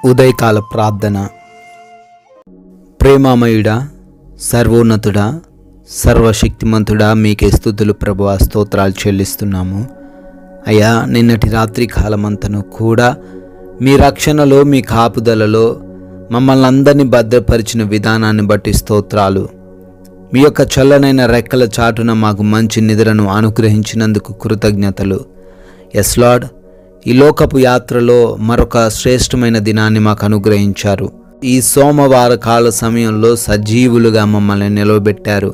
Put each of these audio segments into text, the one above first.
ఉదయకాల ప్రార్థన. ప్రేమామయుడా, సర్వోన్నతుడా, సర్వశక్తిమంతుడా, మీకే స్తుతులు ప్రభువా, స్తోత్రాలు చెల్లిస్తున్నాము. అయ్యా, నిన్నటి రాత్రి కాలమంతను కూడా మీ రక్షణలో, మీ కాపుదలలో మమ్మల్ని అందరినీ భద్రపరిచిన విధానాన్ని బట్టి స్తోత్రాలు. మీ యొక్క చల్లనైన రెక్కల చాటున మాకు మంచి నిద్రను అనుగ్రహించినందుకు కృతజ్ఞతలు. ఎస్ లార్డ్, ఈ లోకపు యాత్రలో మరొక శ్రేష్టమైన దినాన్ని మాకు అనుగ్రహించారు. ఈ సోమవార కాల సమయంలో సజీవులుగా మమ్మల్ని నిలవబెట్టారు.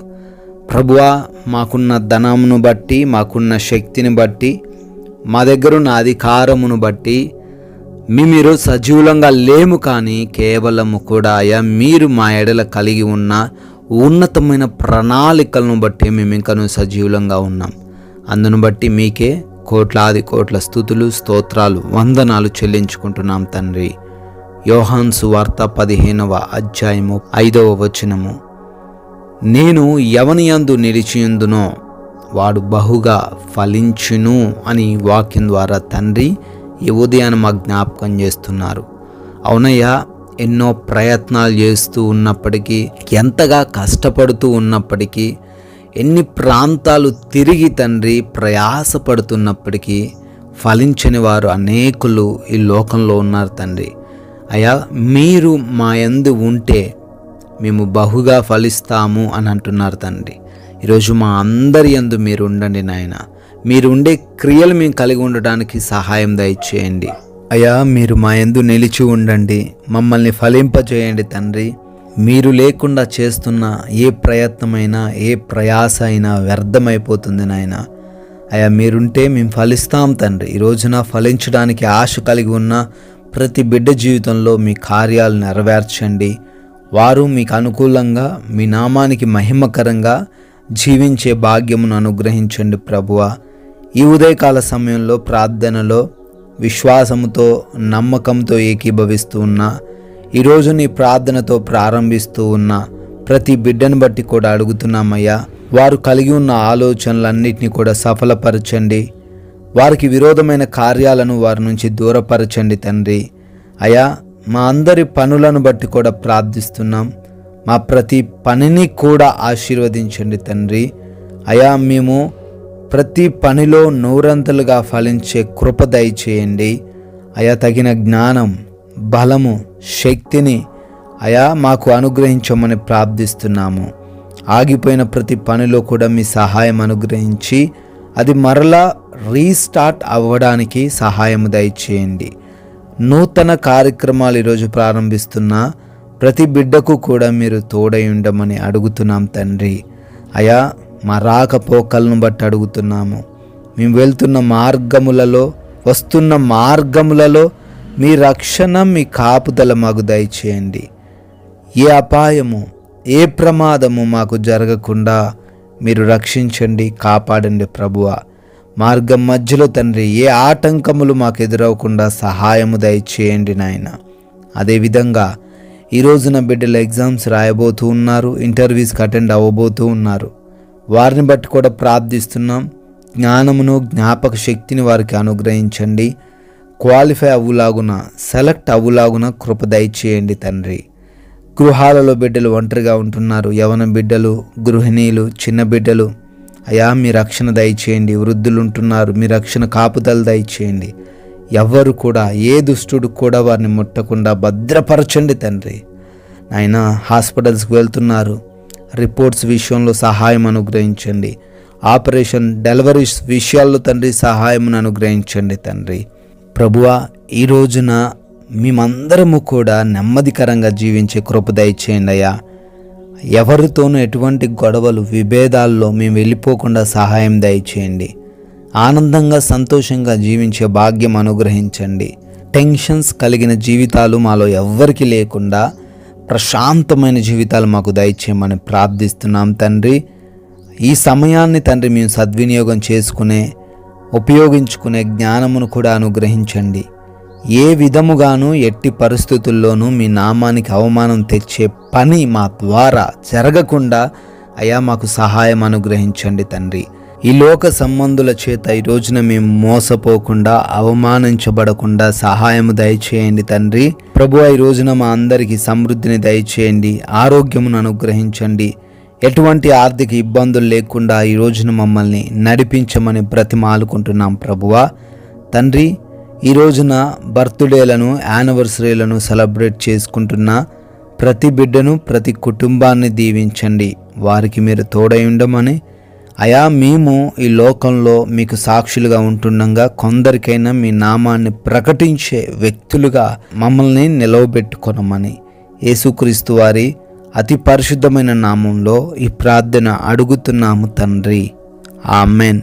ప్రభువా, మాకున్న ధనమును బట్టి, మాకున్న శక్తిని బట్టి, మా దగ్గరున్న అధికారమును బట్టి మీరు సజీవులంగా లేము, కానీ కేవలము కూడా అయ్యా మీరు మా ఎడల కలిగి ఉన్న ఉన్నతమైన ప్రణాళికలను బట్టి మేము ఇంకనూ సజీవులంగా ఉన్నాం. అందును బట్టి మీకే కోట్లాది కోట్ల స్తుతులు, స్తోత్రాలు, వందనాలు చెల్లించుకుంటున్నాం తండ్రి. యోహాను సువార్త 15వ అధ్యాయము 5వ వచనము. నేను ఎవని యందు నిలిచియుందునో వాడు బహుగా ఫలించును అని వాక్యం ద్వారా తండ్రి ఈ ఉదయాన్ని మాకు జ్ఞాపకం చేస్తున్నారు. అవునయ్యా, ఎన్నో ప్రయత్నాలు చేస్తూ ఉన్నప్పటికీ, ఎంతగా కష్టపడుతూ ఉన్నప్పటికీ, ఎన్ని ప్రాంతాలు తిరిగి తండ్రి ప్రయాసపడుతున్నప్పటికీ ఫలించని వారు అనేకులు ఈ లోకంలో ఉన్నారు తండ్రి. అయ్యా, మీరు మా యందు ఉంటే మేము బహుగా ఫలిస్తాము అని అంటున్నారు తండ్రి. ఈరోజు మా అందరి యందు మీరు ఉండండి నాయన. మీరు ఉండే క్రియలు మేము కలిగి ఉండడానికి సహాయం దయచేయండి. అయ్యా, మీరు మా యందు నిలిచి ఉండండి, మమ్మల్ని ఫలింపజేయండి తండ్రి. మీరు లేకుండా చేస్తున్న ఏ ప్రయత్నమైనా, ఏ ప్రయాస అయినా వ్యర్థమైపోతుంది నాయన. అయ్యా, మీరుంటే మేము ఫలిస్తాం తండ్రి. ఈ రోజున ఫలించడానికి ఆశ కలిగి ఉన్న ప్రతి బిడ్డ జీవితంలో మీ కార్యాలు నెరవేర్చండి. వారు మీకు అనుకూలంగా, మీ నామానికి మహిమకరంగా జీవించే భాగ్యమును అనుగ్రహించండి ప్రభువా. ఈ ఉదయకాల సమయంలో ప్రార్థనలో విశ్వాసముతో, నమ్మకంతో ఏకీభవిస్తూ ఉన్నా, ఈరోజు నీ ప్రార్థనతో ప్రారంభిస్తూ ఉన్న ప్రతి బిడ్డను బట్టి కూడా అడుగుతున్నామయ్యా. వారు కలిగి ఉన్న ఆలోచనలన్నింటినీ కూడా సఫలపరచండి. వారికి విరోధమైన కార్యాలను వారి నుంచి దూరపరచండి తండ్రి. అయ్యా, మా అందరి పనులను బట్టి కూడా ప్రార్థిస్తున్నాం. మా ప్రతి పనిని కూడా ఆశీర్వదించండి తండ్రి. అయ్యా, మేము ప్రతి పనిలో నూరంతలుగా ఫలించే కృప దయచేయండి. అయా, తగిన జ్ఞానం, బలము, శక్తిని అయా మాకు అనుగ్రహించమని ప్రార్థిస్తున్నాము. ఆగిపోయిన ప్రతి పనిలో కూడా మీ సహాయం అనుగ్రహించి అది మరలా రీస్టార్ట్ అవ్వడానికి సహాయం దయచేయండి. నూతన కార్యక్రమాలు ఈరోజు ప్రారంభిస్తున్న ప్రతి బిడ్డకు కూడా మీరు తోడై ఉండమని అడుగుతున్నాం తండ్రి. అయా, మా రాకపోకలను బట్టి అడుగుతున్నాము. మేము వెళ్తున్న మార్గములలో, వస్తున్న మార్గములలో మీ రక్షణ, మీ కాపుదల మాకు దయచేయండి. ఏ అపాయము, ఏ ప్రమాదము మాకు జరగకుండా మీరు రక్షించండి, కాపాడండి ప్రభువా. మార్గం మధ్యలో తండ్రి ఏ ఆటంకములు మాకు ఎదురవకుండా సహాయము దయచేయండి నాయన. అదేవిధంగా ఈ రోజున బిడ్డలు ఎగ్జామ్స్ రాయబోతూ ఉన్నారు, ఇంటర్వ్యూస్కి అటెండ్ అవ్వబోతూ ఉన్నారు. వారిని బట్టి కూడా ప్రార్థిస్తున్నాం. జ్ఞానమును, జ్ఞాపక శక్తిని వారికి అనుగ్రహించండి. క్వాలిఫై అవ్వులాగున, సెలెక్ట్ అవ్వులాగున కృప దయచేయండి తండ్రి. గృహాలలో బిడ్డలు ఒంటరిగా ఉంటున్నారు. యవన బిడ్డలు, గృహిణీలు, చిన్న బిడ్డలు అయా మీ రక్షణ దయచేయండి. వృద్ధులు ఉంటున్నారు, మీ రక్షణ కాపుదల దయచేయండి. ఎవ్వరు కూడా, ఏ దుష్టుడు కూడా వారిని ముట్టకుండా భద్రపరచండి తండ్రి. నాయన, హాస్పిటల్స్కి వెళ్తున్నారు, రిపోర్ట్స్ విషయంలో సహాయం అనుగ్రహించండి. ఆపరేషన్, డెలివరీస్ విషయాల్లో తండ్రి సహాయమును అనుగ్రహించండి తండ్రి. ప్రభువా, ఈ రోజున మేమందరము కూడా నెమ్మదికరంగా జీవించే కృప దయచేయండి అయ్యా. ఎవరితోనూ ఎటువంటి గొడవలు, విభేదాల్లో మేము వెళ్ళిపోకుండా సహాయం దయచేయండి. ఆనందంగా, సంతోషంగా జీవించే భాగ్యం అనుగ్రహించండి. టెన్షన్స్ కలిగిన జీవితాలు మాలో ఎవ్వరికి లేకుండా ప్రశాంతమైన జీవితాలు మాకు దయచేయమని ప్రార్థిస్తున్నాం తండ్రి. ఈ సమయాన్ని తండ్రి మేము సద్వినియోగం ఉపయోగించుకునే జ్ఞానమును కూడా అనుగ్రహించండి. ఏ విధముగాను, ఎట్టి పరిస్థితుల్లోనూ మీ నామానికి అవమానం తెచ్చే పని మా ద్వారా జరగకుండా అయ్యా మాకు సహాయం అనుగ్రహించండి తండ్రి. ఈ లోక సంబంధుల చేత ఈ రోజున మేము మోసపోకుండా, అవమానించబడకుండా సహాయము దయచేయండి తండ్రి. ప్రభువా, ఈ రోజున మా అందరికీ సమృద్ధిని దయచేయండి, ఆరోగ్యమును అనుగ్రహించండి. ఎటువంటి ఆర్థిక ఇబ్బందులు లేకుండా ఈ రోజున మమ్మల్ని నడిపించమని బ్రతిమాలుకుంటున్నాం ప్రభువా. తండ్రి, ఈ రోజున బర్త్డేలను, యానివర్సరీలను సెలబ్రేట్ చేసుకుంటున్న ప్రతి బిడ్డను, ప్రతి కుటుంబాన్ని దీవించండి. వారికి మీరు తోడై ఉండమని, అయా మేము ఈ లోకంలో మీకు సాక్షులుగా ఉంటుండగా కొందరికైనా మీ నామాన్ని ప్రకటించే వ్యక్తులుగా మమ్మల్ని నిలవబెట్టుకొనమని యేసుక్రీస్తు వారి అతి పరిశుద్ధమైన నామంలో ఈ ప్రార్థన అడుగుతున్నాము తండ్రి. ఆమెన్.